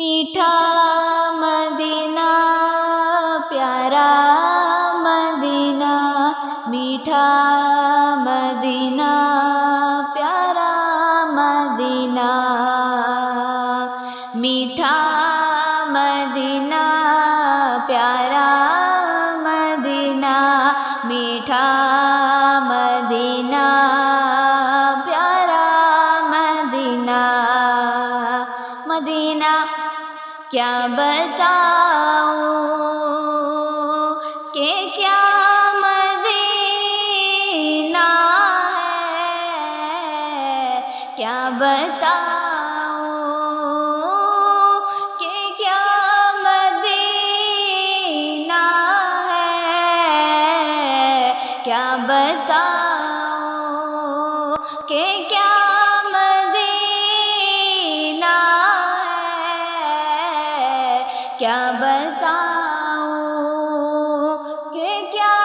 میٹھا مدینہ پیارا مدینہ، میٹھا مدینہ پیارا مدینہ، میٹھا مدینہ پیارا مدینہ، میٹھا مدینہ پیارا مدینہ، مدینہ کیا بتاؤں کہ کیا مدینہ ہے، کیا بتاؤں کہ کیا مدینہ ہے، کیا بتاؤں کہ کیا کیا بتاؤں کہ کیا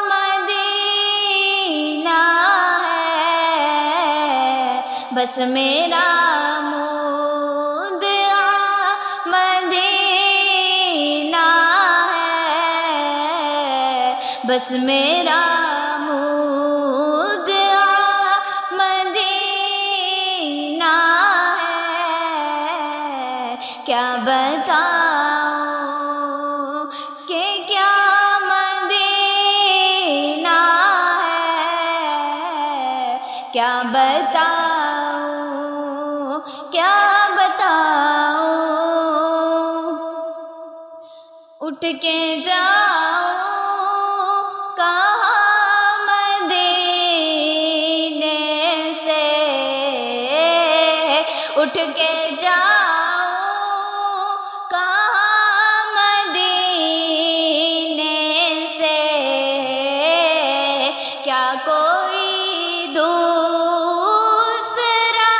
مدینہ ہے، بس میرا مدعا مدینہ ہے، بس میرا مدعا مدینہ ہے، کیا بتاؤں کہ کیا مدینہ ہے، کیا بتاؤں کیا بتاؤں، اٹھ کے جاؤں کہاں مدینے سے، اٹھ کے جاؤں کہاں مدینے سے، کیا کوئی دوسرا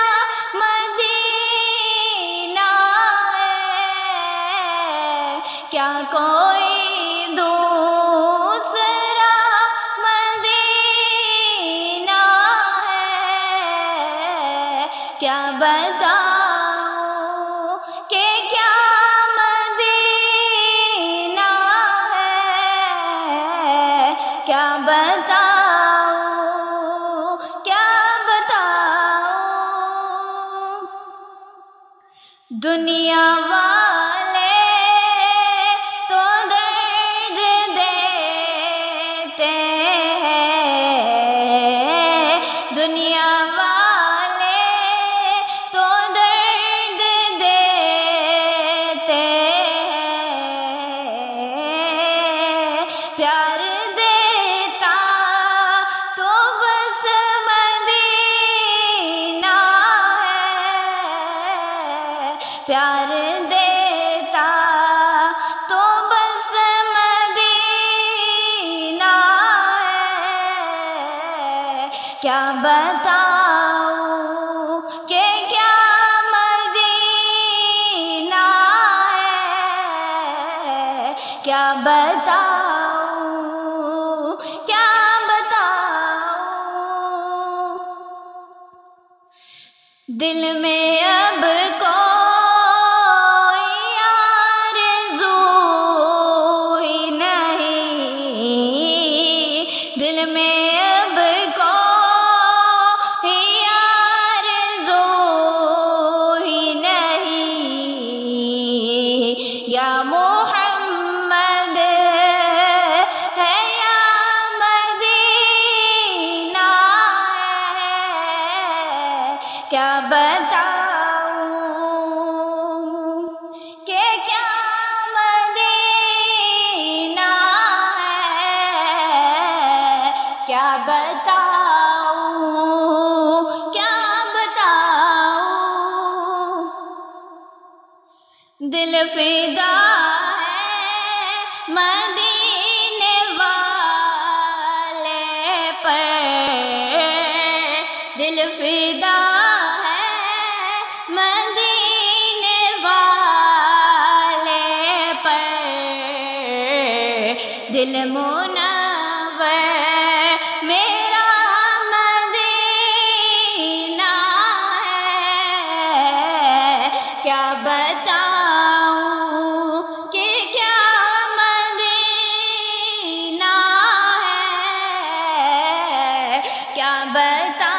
مدینہ ہے، کیا کوئی دوسرا مدینہ ہے، کیا بتاؤں کہ کیا مدینہ ہے، کیا بتاؤں کیا بتاؤں، دنیا والے تو درد دیتے ہیں، دنیا والے تو درد دیتے ہیں، پیار دیتا تو بس مدینہ ہے، پیار دیتا تو بس مدینہ ہے، کیا بتاؤں کہ کیا مدینہ ہے، کیا بتاؤں کیا بتاؤں، دل میں اب کوئی آرزو ہی نہیں، دل میں اب کوئی آرزو ہی نہیں، یا محمد ہے یا مدینہ ہے، کیا بتاؤں کہ کیا مدینہ ہے، کیا بتاؤں کیا بتاؤں، دل فدا ہے مدینے والے پر، دل فدا ہے مدینے والے پر، دل منور میرا مدینہ ہے، کیا بتاؤں بتا